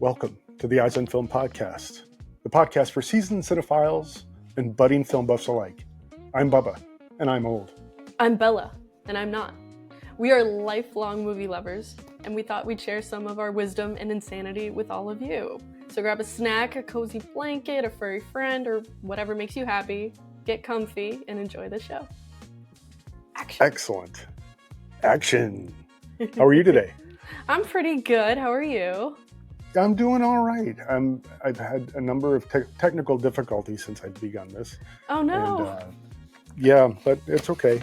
Welcome to the Eyes on Film podcast, the podcast for seasoned cinephiles and budding film buffs alike. I'm Bubba, and I'm old. I'm Bella, and I'm not. We are lifelong movie lovers, and we thought we'd share some of our wisdom and insanity with all of you. So grab a snack, a cozy blanket, a furry friend, or whatever makes you happy, get comfy, and enjoy the show. Action. Excellent. Action. How are you today? I'm pretty good. How are you? I'm doing all right. I've had a number of technical difficulties since I've begun this. Oh, no. And, yeah, but it's okay.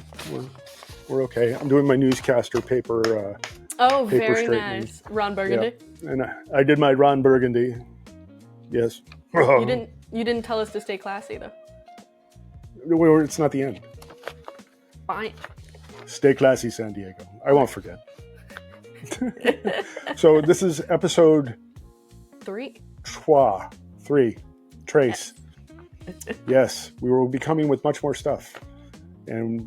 We're okay. I'm doing my newscaster paper. Oh, paper very nice. Ron Burgundy. Yeah. And I did my Ron Burgundy. Yes. You didn't tell us to stay classy though. It's not the end. Fine. Stay classy, San Diego. I won't forget. So this is episode 3. Three. Trace. Yes, we will be coming with much more stuff. And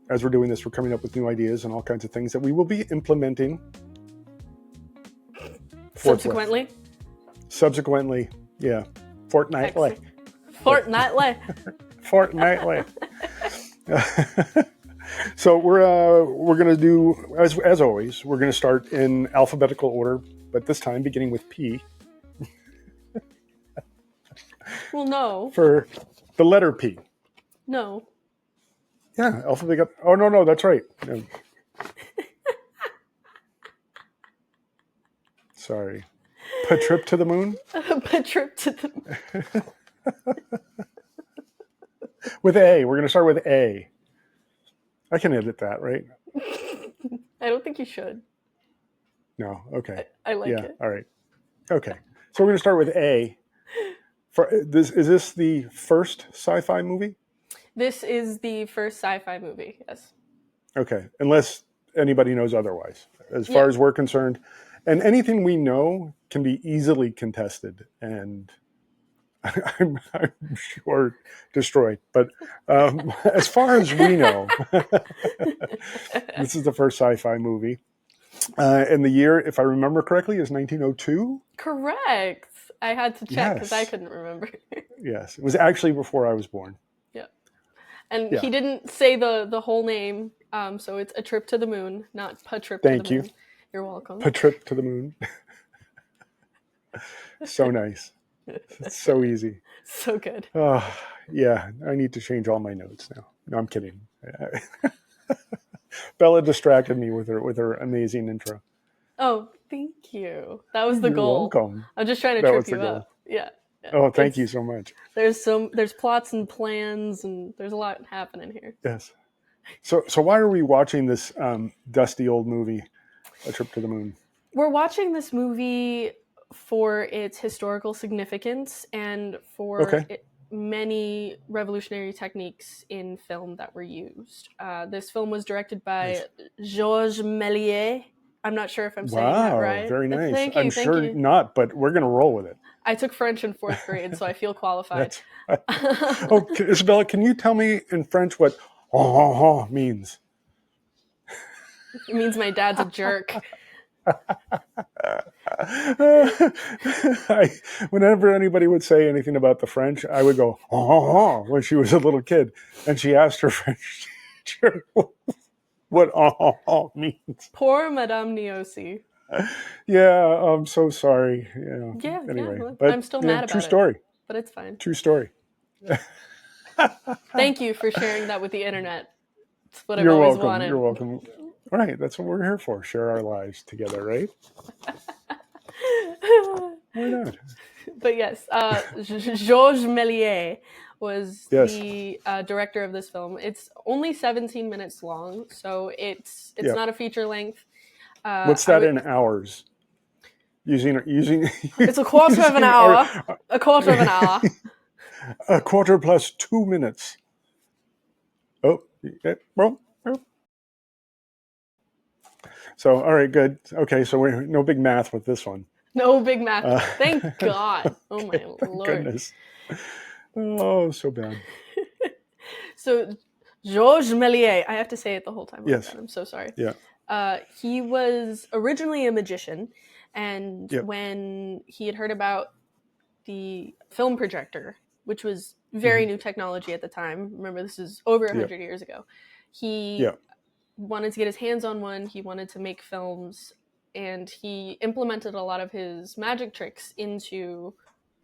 as we're doing this, we're coming up with new ideas and all kinds of things that we will be implementing. Subsequently, yeah. Fortnightly. So we're going to do, as always, we're going to start in alphabetical order, but this time beginning with P. Well, no. For the letter P. No. Yeah, alphabetical. Oh, no, that's right. No. Sorry. Trip to the moon? Trip to the moon. With A. We're going to start with A. I can edit that, right? I don't think you should. No, okay. I like it. All right. Okay. So we're going to start with A. Is this the first sci-fi movie? This is the first sci-fi movie, yes. Okay. Unless anybody knows otherwise. As far as we're concerned. And anything we know can be easily contested and I'm sure destroyed. But as far as we know, this is the first sci-fi movie. And the year, if I remember correctly, is 1902? Correct. I had to check because I couldn't remember. Yes. It was actually before I was born. Yeah. And he didn't say the whole name, so it's A Trip to the Moon, not Pa Trip to the Moon. Thank you. You're welcome. Pa Trip to the Moon. So nice. It's so easy. So good. Yeah, I need to change all my notes now. No, I'm kidding. Bella distracted me with her amazing intro. Oh, thank you. That was the goal. You're welcome. I'm just trying to trip you up. Yeah. Oh, thank you so much. There's plots and plans, and there's a lot happening here. Yes. So why are we watching this dusty old movie, A Trip to the Moon? We're watching this movie for its historical significance and for many revolutionary techniques in film that were used. This film was directed by Georges Méliès. I'm not sure if I'm saying that right. Wow, very nice. Thank you. I'm sure not, but we're going to roll with it. I took French in 4th grade, so I feel qualified. Isabella, can you tell me in French what means? It means my dad's a jerk. Whenever anybody would say anything about the French, I would go when she was a little kid, and she asked her French teacher what means. Poor Madame Niosi. Yeah, I'm so sorry. Yeah. Anyway, but I'm still mad about true story. it. But it's fine. True story. Thank you for sharing that with the internet. It's what I've You're always welcome. wanted. You're welcome. Right, that's what we're here for. Share our lives together, right? Why not? But yes, Georges Méliès was the director of this film. It's only 17 minutes long, so it's not a feature length. What's that in hours? Using it's a quarter of an hour. A quarter of an hour. A quarter plus 2 minutes. Oh, well. So, all right, good. Okay, so we're no big math with this one. No big math. Thank God. Oh, my Lord. Goodness. Oh, so bad. So, Georges Méliès. I have to say it the whole time. Yes. I'm so sorry. Yeah. He was originally a magician, and Yep. when he had heard about the film projector, which was very Hmm. new technology at the time, remember this is over Yep. 100 years ago, he Yep. wanted to get his hands on one. He wanted to make films, and he implemented a lot of his magic tricks into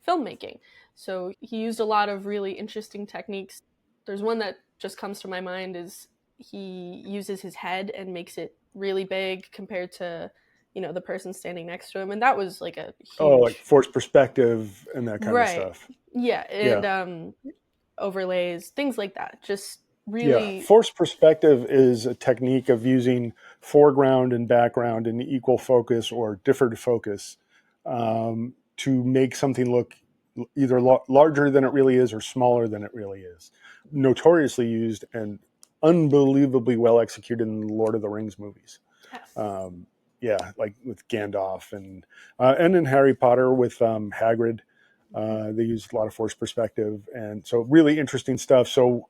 filmmaking. So he used a lot of really interesting techniques. There's one that just comes to my mind is he uses his head and makes it really big compared to, the person standing next to him, and that was like a Oh, like huge. forced perspective and that kind of Right. stuff. Yeah, Yeah. and overlays, things like that. Just Yeah. really. Forced perspective is a technique of using foreground and background in equal focus or differed focus to make something look either larger than it really is or smaller than it really is. Notoriously used and unbelievably well executed in the Lord of the Rings movies. Yes. Yeah, like with Gandalf and in Harry Potter with Hagrid. They used a lot of forced perspective, and so really interesting stuff. So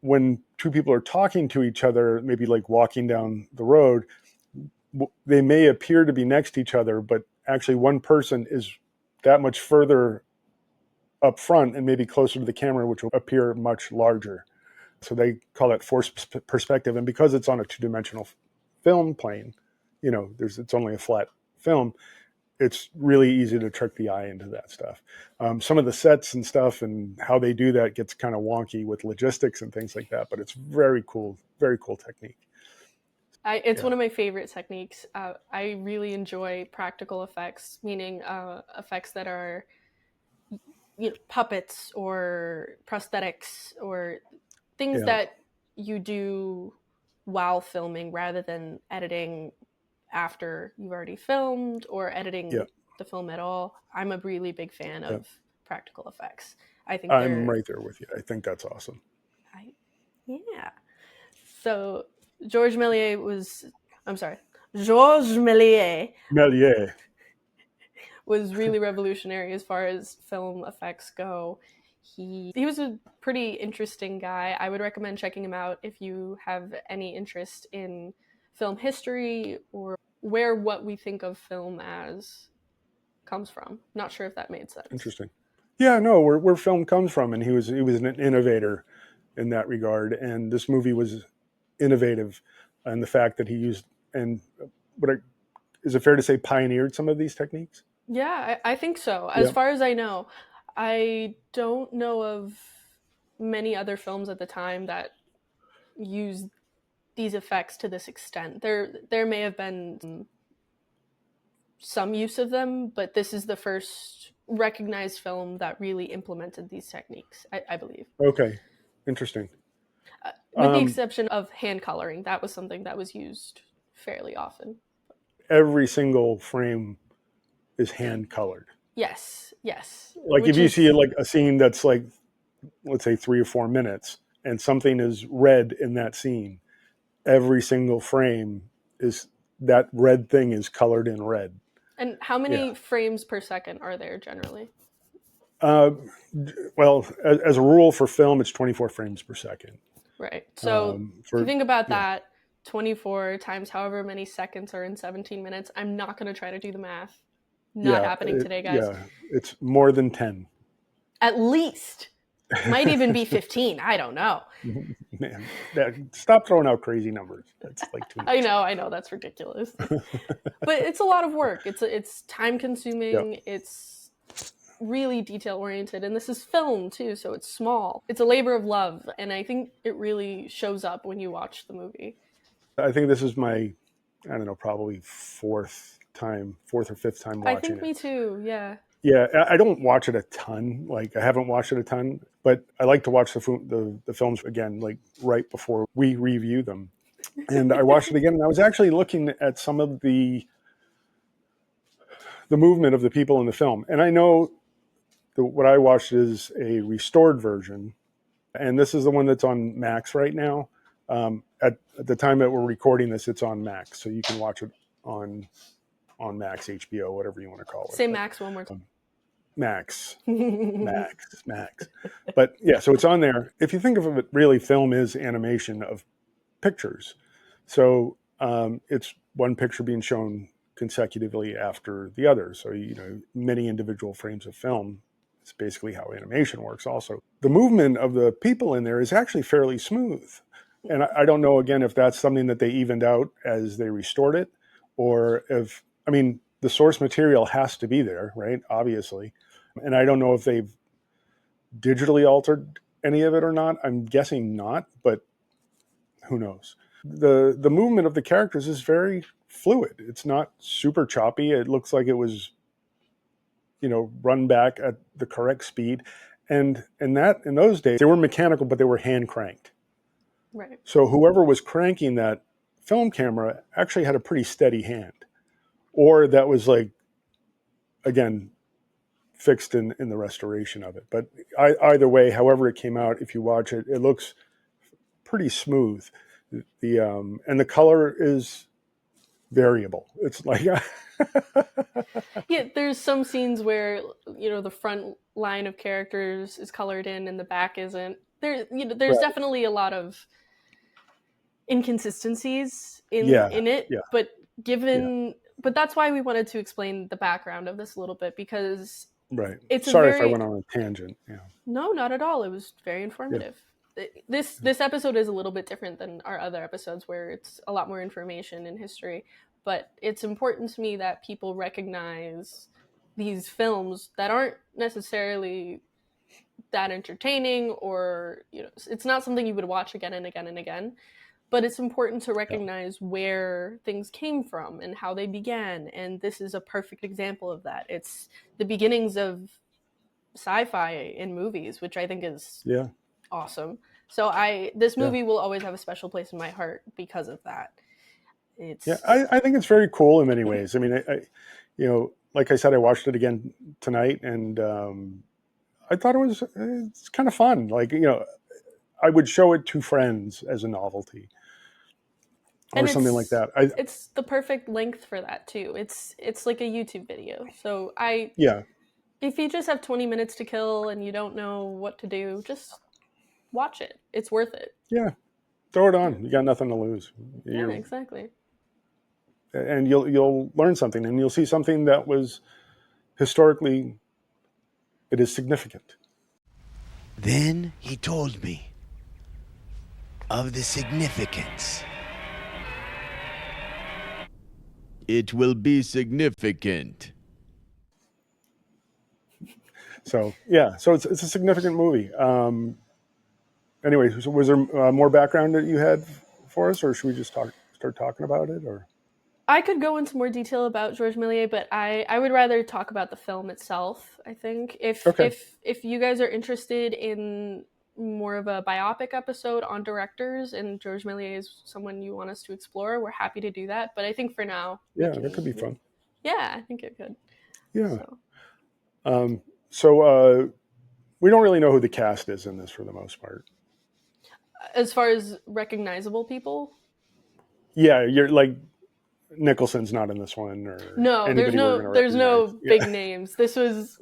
when two people are talking to each other, maybe like walking down the road, they may appear to be next to each other, but actually one person is that much further up front and maybe closer to the camera, which will appear much larger. So they call it forced perspective. And because it's on a two-dimensional film plane, it's only a flat film, it's really easy to trick the eye into that stuff. Some of the sets and stuff and how they do that gets kind of wonky with logistics and things like that, but it's very cool technique. It's Yeah. one of my favorite techniques. I really enjoy practical effects, meaning effects that are puppets or prosthetics or things Yeah. that you do while filming rather than editing after you've already filmed or Yeah. editing the film at all. I'm a really big fan Yeah. of practical effects. I think I'm they're, right there with you. I think that's awesome. yeah. So Georges Méliès was, I'm sorry, Georges Méliès Méliès. was really revolutionary as far as film effects go. He was a pretty interesting guy. I would recommend checking him out if you have any interest in film history or where what we think of film as comes from. Not sure if that made sense. Interesting. Yeah, no, where film comes from, and he was an innovator in that regard, and this movie was innovative, and the fact that he used and what I, is it fair to say pioneered some of these techniques? Yeah, I think so. As Yeah. far as I know, I don't know of many other films at the time that used these effects to this extent. There may have been some use of them, but this is the first recognized film that really implemented these techniques, I believe. Okay. Interesting. With the Um, exception of hand coloring, that was something that was used fairly often. every single frame is hand colored. Yes, yes, Like if which you see is like a scene that's like, let's say 3 or 4 minutes, and something is red in that scene, every single frame is that red thing is colored in red. and how Yeah. many frames per second are there generally? Uh, well, as a rule for film, it's 24 frames per second. Right. So if you For think about Yeah, that, 24 times however many seconds are in 17 minutes. I'm not going to try to do the math. Not happening today, guys. yeah, it's more than 10. At least. Might even be 15. I don't know. Man, stop throwing out crazy numbers. That's like too I much. know, I know, that's ridiculous. But it's a lot of work. It's time Yep. consuming. It's really detail oriented, and this is film too, so it's small. It's a labor of love, and I think it really shows up when you watch the movie. I think this is my, I don't know, probably fourth or fifth time I watching think it. me too. Yeah. Yeah, I don't watch it a ton. Like I haven't watched it a ton, but I like to watch the films again, like right before we review them. And I watched it again, and I was actually looking at some of the movement of the people in the film. And I know what I watched is a restored version, and this is the one that's on Max right now. At the time that we're recording this, it's on Max, so you can watch it on Max, HBO, whatever you want to call it. Say But Max one more Max, time. Max. But yeah, so it's on there. If you think of it, really, film is animation of pictures. So it's one picture being shown consecutively after the other. So, many individual frames of film. It's basically how animation works also. The movement of the people in there is actually fairly smooth. And I don't know, again, if that's something that they evened out as they restored it, or if, the source material has to be there, right? Obviously. And I don't know if they've digitally altered any of it or not. I'm guessing not, but who knows? The movement of the characters is very fluid. It's not super choppy. It looks like it was, run back at the correct speed. And in those days, they were mechanical, but they were hand cranked. Right. So whoever was cranking that film camera actually had a pretty steady hand, or that was like, again, fixed in the restoration of it. But either way, however it came out, if you watch it, it looks pretty smooth. And the color is variable. It's like Yeah, there's some scenes where the front line of characters is colored in and the back isn't. There's Right. definitely a lot of inconsistencies in it, Yeah. but but that's why we wanted to explain the background of this a little bit, because Right. it's Sorry if I went on a tangent. Yeah. No, not at all. It was very informative. Yeah. This episode is a little bit different than our other episodes, where it's a lot more information and history, but it's important to me that people recognize these films that aren't necessarily that entertaining, or it's not something you would watch again and again and again, but it's important to recognize where things came from and how they began, and this is a perfect example of that. It's the beginnings of sci-fi in movies, which I think is awesome. So this movie will always have a special place in my heart because of that. I think it's very cool in many ways. I mean, like I said, I watched it again tonight, and I thought it's kind of fun. Like, I would show it to friends as a novelty, or something like that. It's the perfect length for that too. It's like a YouTube video. So if you just have 20 minutes to kill and you don't know what to do, just watch it. It's worth it. Yeah, throw it on. You got nothing to lose. Yeah, exactly. And you'll learn something, and you'll see something that was historically, it is significant. Then he told me of the significance. It will be significant. So it's a significant movie. Anyway, so was there more background that you had for us, or should we just start talking about it? Or I could go into more detail about Georges Méliès, but I would rather talk about the film itself. I think if you guys are interested in more of a biopic episode on directors, and Georges Méliès is someone you want us to explore, we're happy to do that. But I think for now, that could be fun. Yeah, I think it could. Yeah. So we don't really know who the cast is in this for the most part. As far as recognizable people? Yeah, you're like, Nicholson's not in this one, or no, there's no big names. This was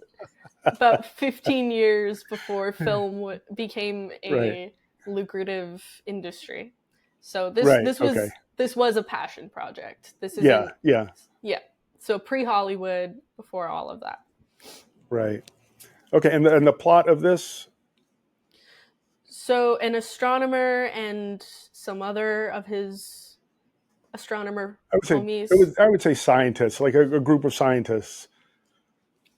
about 15 years before film became a lucrative industry. So this was a passion project. This is yeah. So pre-Hollywood, before all of that. Right. Okay, and the plot of this. So an astronomer and some other of his astronomer homies. I would say scientists, like a group of scientists.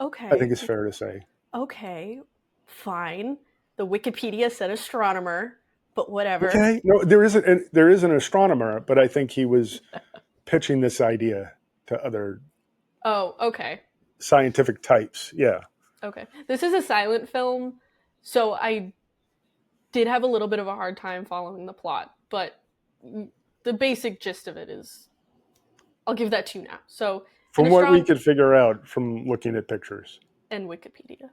Okay. I think it's fair to say. Okay, fine. The Wikipedia said astronomer, but whatever. Okay. No, there is an astronomer, but I think he was pitching this idea to other. Oh, okay. Scientific types, yeah. Okay. This is a silent film, so I did have a little bit of a hard time following the plot, but the basic gist of it is, I'll give that to you now. So, from what we could figure out from looking at pictures. And Wikipedia.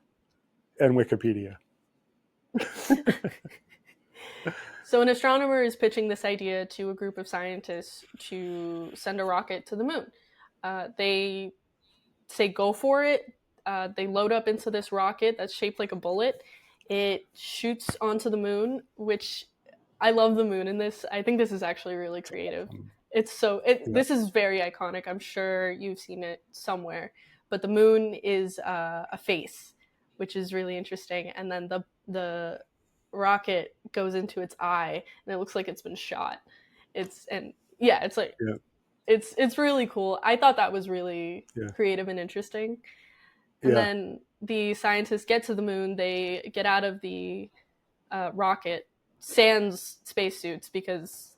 So an astronomer is pitching this idea to a group of scientists to send a rocket to the moon. They say go for it. They load up into this rocket that's shaped like a bullet. It shoots onto the moon, which I love the moon in this. I think this is actually really creative. This is very iconic. I'm sure you've seen it somewhere. But the moon is a face, which is really interesting. And then the rocket goes into its eye, and it looks like it's been shot. It's like Yeah. it's really cool. I thought that was really Yeah. creative and interesting. And then the scientists get to the moon. They get out of the rocket, sans spacesuits, because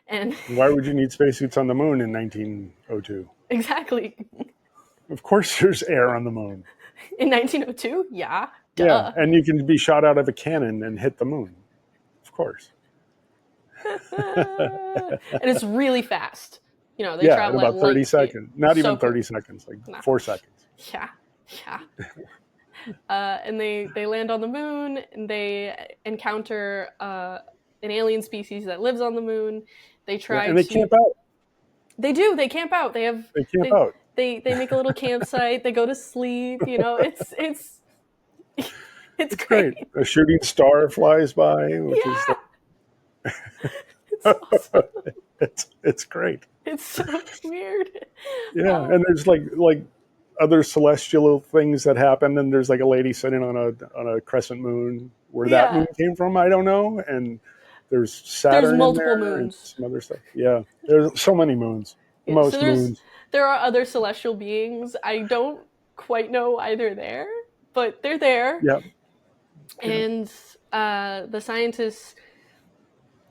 and Why would you need spacesuits on the moon in 1902? exactly. Of course, there's air on the moon. In 1902, yeah, duh. Yeah, and you can be shot out of a cannon and hit the moon. Of course. And it's really fast. They In travel about at 30 light speed. seconds. Not even So 30 seconds, like No. 4 seconds. Yeah. And they land on the moon, and they encounter an alien species that lives on the moon. They try and they camp out. They do. They camp out. They camp out. They make a little campsite. They go to sleep. It's great. A shooting star flies by, which is It's awesome. it's great. It's so weird. Yeah, and there's like other celestial things that happen, and there's like a lady sitting on a crescent moon. Where that moon came from, I don't know. And there's Saturn. There's multiple in there moons. And some other stuff. Yeah, there's so many moons. Most moons. There are other celestial beings. I don't quite know why they're there, but they're there. Yeah. And the scientists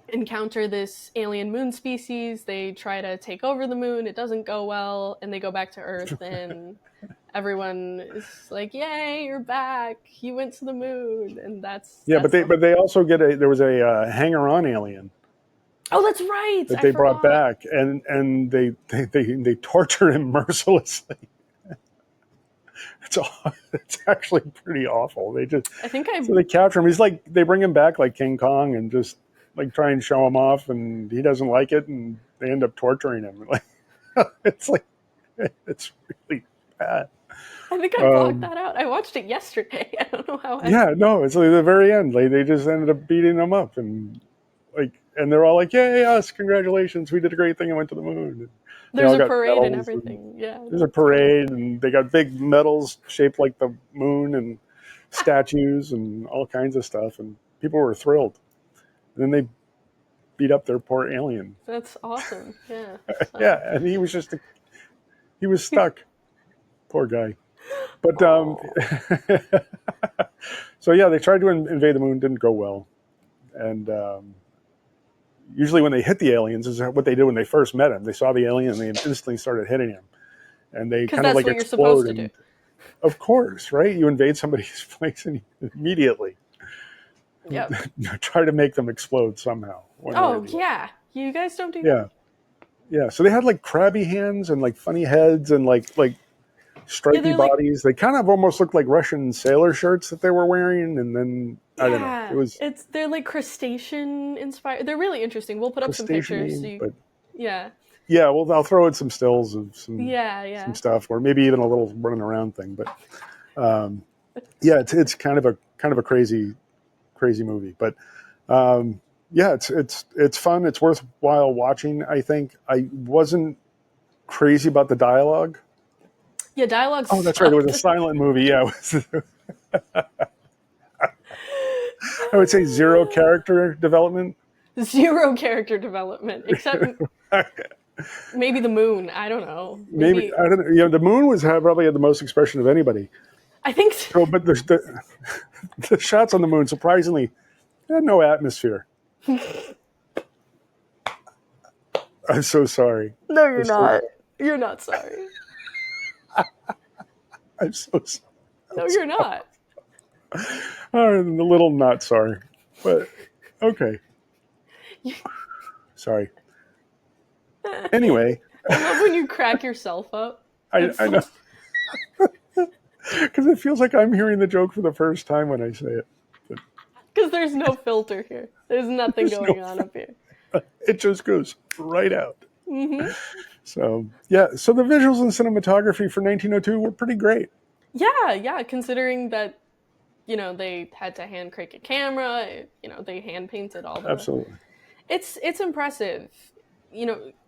encounter this alien moon species. They try to take over the moon. It doesn't go well, and they go back to Earth, and everyone is like, "Yay, you're back! You went to the moon!" And that's but they also there was a hanger-on alien. Oh, that's right. That they brought back, and they torture him mercilessly. It's actually pretty awful. So they capture him. He's like, they bring him back like King Kong and just like try and show him off, and he doesn't like it, and they end up torturing him. Like it's really bad. I think I blocked that out. I watched it yesterday. I don't know how. It's like the very end. Like they just ended up beating him up, and they're all like, "Yay, us! Congratulations! We did a great thing and went to the moon." There's a parade and everything. There's a parade, and they got big medals shaped like the moon, and statues, and all kinds of stuff. And people were thrilled. And then they beat up their poor alien. That's awesome. Yeah. And he was he was stuck. Poor guy. But so they tried to invade the moon, didn't go well, and usually when they hit the aliens is what they did when they first met him. They saw the alien and they instantly started hitting him, and they kind of like what explode. you're supposed to do. Of course, right? You invade somebody's place and immediately try to make them explode somehow. You guys don't do that. Yeah. So they had like crabby hands and like funny heads and like stripy bodies. They kind of almost looked like Russian sailor shirts that they were wearing, and then I don't know. They're like crustacean inspired. They're really interesting. We'll put up some pictures. Yeah, well, I'll throw in some stills of some stuff, or maybe even a little running around thing. But it's kind of a crazy movie. But it's fun. It's worthwhile watching. I think I wasn't crazy about the dialogue. Yeah, dialogue. Oh, that's right. It was a silent movie. Yeah. I would say zero character development. Zero character development, except maybe the moon. I don't know. Maybe I don't know. The moon probably had the most expression of anybody. I think so. But the shots on the moon, surprisingly, had no atmosphere. I'm so sorry. No, you're not. You're not sorry. I'm so sorry. No, you're not. I'm a little not sorry, but okay. Sorry. Anyway. I love when you crack yourself up. I know. Because it feels like I'm hearing the joke for the first time when I say it. Because there's no filter here. There's nothing going on up here. It just goes right out. Mm-hmm. So the visuals and cinematography for 1902 were pretty great. Yeah, considering that, they had to hand crank a camera, they hand painted all the... Absolutely. It's impressive.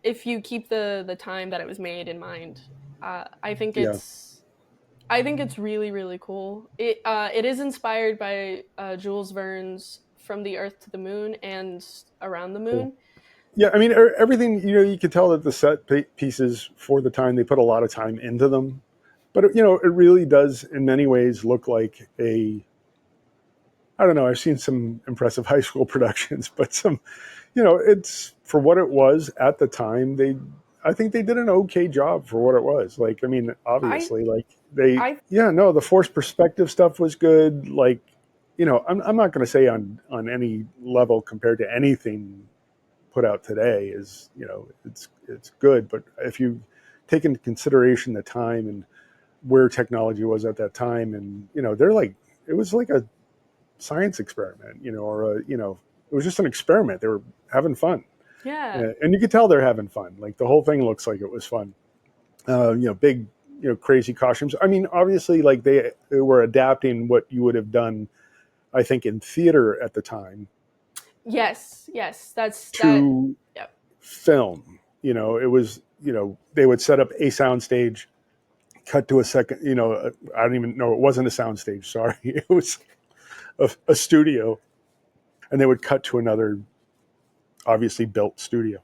if you keep the time that it was made in mind, I think Yeah, it's really really cool. It is inspired by Jules Verne's From the Earth to the Moon and Around the cool. Moon. Yeah, I mean, everything, you could tell that the pieces for the time, they put a lot of time into them. But, it really does, in many ways, look like I don't know, I've seen some impressive high school productions, but it's for what it was at the time. I think they did an okay job for what it was. Like, I mean, I obviously, like I yeah, no, the forced perspective stuff was good. Like, I'm not going to say on any level compared to anything put out today is, it's good. But if you take into consideration the time and where technology was at that time, and, they're like, it was like a science experiment, or it was just an experiment. They were having fun, yeah and you could tell they're having fun. Like the whole thing looks like it was fun. Big, crazy costumes. I mean, obviously, like they were adapting what you would have done, I think, in theater at the time yes, that's that. to Yep. film. It was, they would set up a soundstage, cut to a second. I don't even know. It wasn't a soundstage. Sorry, it was a studio, and they would cut to another obviously built studio.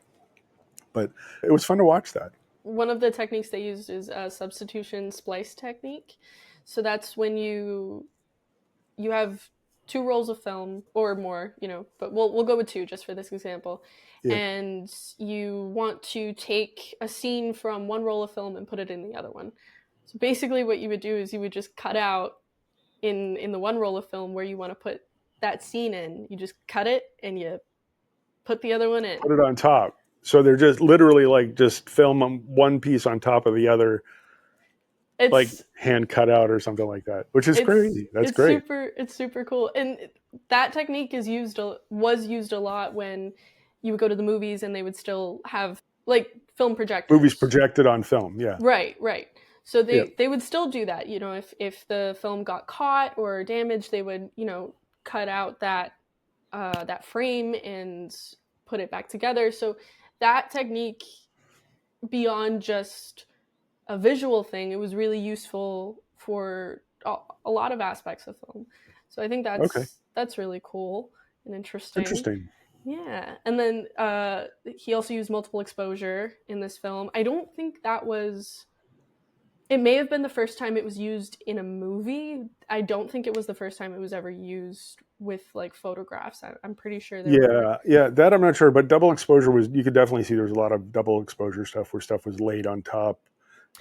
But it was fun to watch that. One of the techniques they used is a substitution splice technique. So that's when you have two rolls of film or more, but we'll go with two just for this example. Yeah. And you want to take a scene from one roll of film and put it in the other one. So basically what you would do is you would just cut out in the one roll of film where you want to put that scene in. You just cut it and you put the other one in. Put it on top. So they're just literally like just film one piece on top of the other, like It's hand cut out or something like that, which is crazy. That's great. it's super cool. And that technique was used a lot when you would go to the movies and they would still have like film Movies projectors. projected on film. Yeah. Right. So Yeah. they would still do that, if the film got caught or damaged, they would, cut out that frame and put it back together. So that technique, beyond just a visual thing, it was really useful for a lot of aspects of film. So I think Okay. that's really cool and interesting. Interesting. Yeah, and then he also used multiple exposure in this film. I don't think that was. It may have been the first time it was used in a movie. I don't think it was the first time it was ever used with like photographs. I'm pretty sure there were. Yeah. That I'm not sure, but double exposure was. You could definitely see there was a lot of double exposure stuff where stuff was laid on top.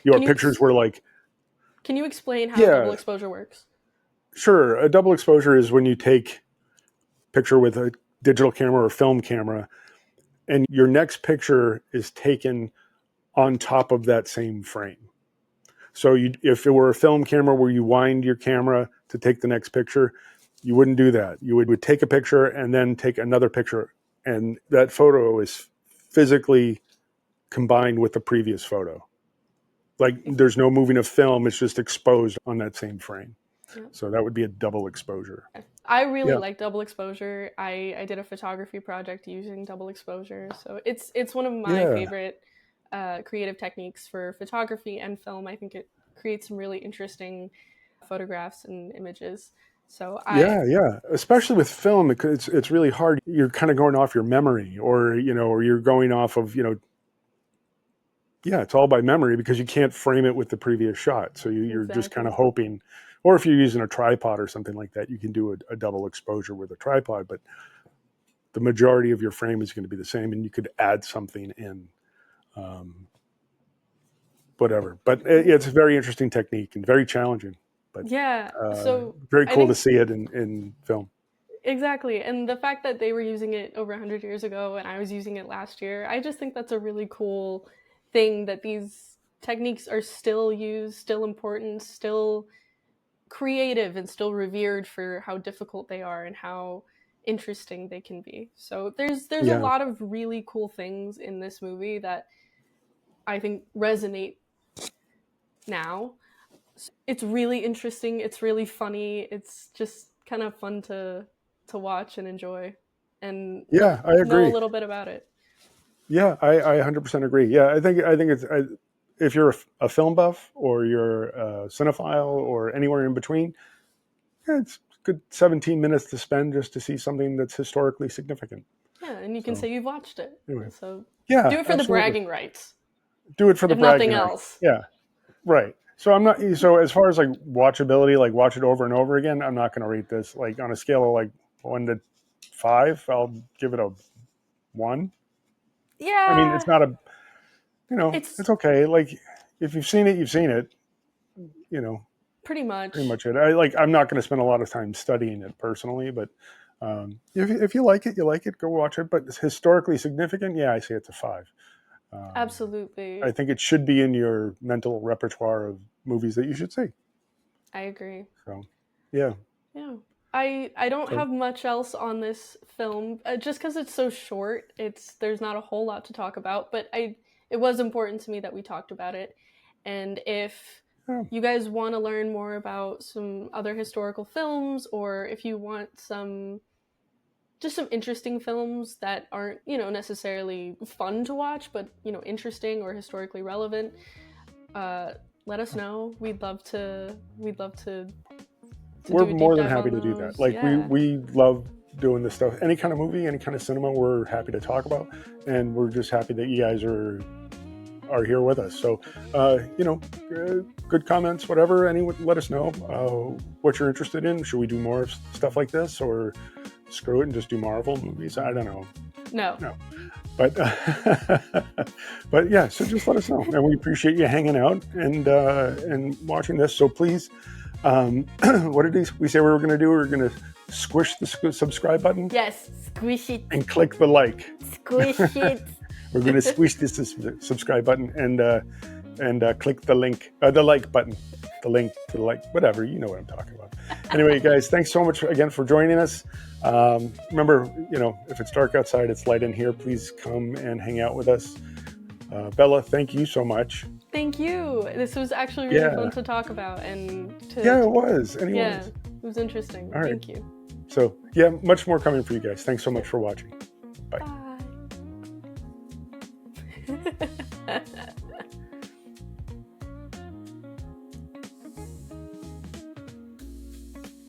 Your Can you pictures were like. can you explain how double Yeah. exposure works? Sure. A double exposure is when you take picture with a digital camera or film camera, and your next picture is taken on top of that same frame. So if it were a film camera where you wind your camera to take the next picture, you wouldn't do that. You would take a picture and then take another picture, and that photo is physically combined with the previous photo. Like there's no moving of film; it's just exposed on that same frame. Yeah. So that would be a double exposure. I really Yeah. like double exposure. I did a photography project using double exposure, so it's one of my Yeah. favorite creative techniques for photography and film. I think it creates some really interesting photographs and images. So Yeah. Especially with film, because it's really hard. You're kind of going off your memory, or you're going off of yeah, it's all by memory because you can't frame it with the previous shot. So you're just kind exactly. of hoping, or if you're using a tripod or something like that, you can do a double exposure with a tripod, but the majority of your frame is going to be the same, and you could add something in, whatever. But it's a very interesting technique and very challenging, but Yeah. So very I cool to think see it in film. exactly, and the fact that they were using it over 100 years ago and I was using it last year, I just think that's a really cool thing that these techniques are still used, still important, still creative, and still revered for how difficult they are and how interesting they can be. So there's a Yeah. lot of really cool things in this movie that I think resonate now. It's really interesting, it's really funny, it's just kind of fun to watch and enjoy and Yeah, I know a agree. little bit about it. Yeah, I 100% agree. Yeah, I think it's if you're a film buff or you're a cinephile or anywhere in between, yeah, it's a good 17 minutes to spend just to see something that's historically significant. Yeah, and you can So say you've watched it. anyway, So yeah, do it for the absolutely. bragging rights, Do it for the if nothing bragging rights. else. Yeah, right. So I'm not. So as far as like watchability, like watch it over and over again, I'm not going to rate this like on a scale of like 1 to 5. I'll give it a 1. Yeah. I mean, it's not a. It's it's okay. Like if you've seen it, you've seen it. pretty much. Pretty much it. I'm not going to spend a lot of time studying it personally, but if you like it, you like it. Go watch it. But it's historically significant. Yeah, I say it's a 5. Absolutely. I think it should be in your mental repertoire of movies that you should see. I agree. So, yeah. Yeah. I don't have much else on this film, just because it's so short. There's not a whole lot to talk about, but it was important to me that we talked about it. And if you guys want to learn more about some other historical films, or if you want some interesting films that aren't, necessarily fun to watch, but, interesting or historically relevant, let us know. We'd love to We're do a more deep than dive happy on to do those. that. Like Yeah. we love doing this stuff. Any kind of movie, any kind of cinema, we're happy to talk about, and we're just happy that you guys are here with us. So, good comments, whatever. Anyone, let us know what you're interested in. Should we do more stuff like this, or screw it and just do Marvel movies? I don't know. No. But but yeah, so just let us know, and we appreciate you hanging out and watching this. So please, what did we say we were going to do? We were going to squish the subscribe button. Yes, squish it. And click the like. Squish it. We're going to squish this subscribe button and click the link, the like button, the link to the like, whatever. You know what I'm talking about. Anyway, guys, thanks so much again for joining us. Remember, if it's dark outside, it's light in here. Please come and hang out with us. Bella, thank you so much. Thank you. This was actually really fun to talk about and to. Yeah, it was. Anyways. Yeah, it was interesting. All right. Thank you. So, yeah, much more coming for you guys. Thanks so much for watching. Bye. Bye.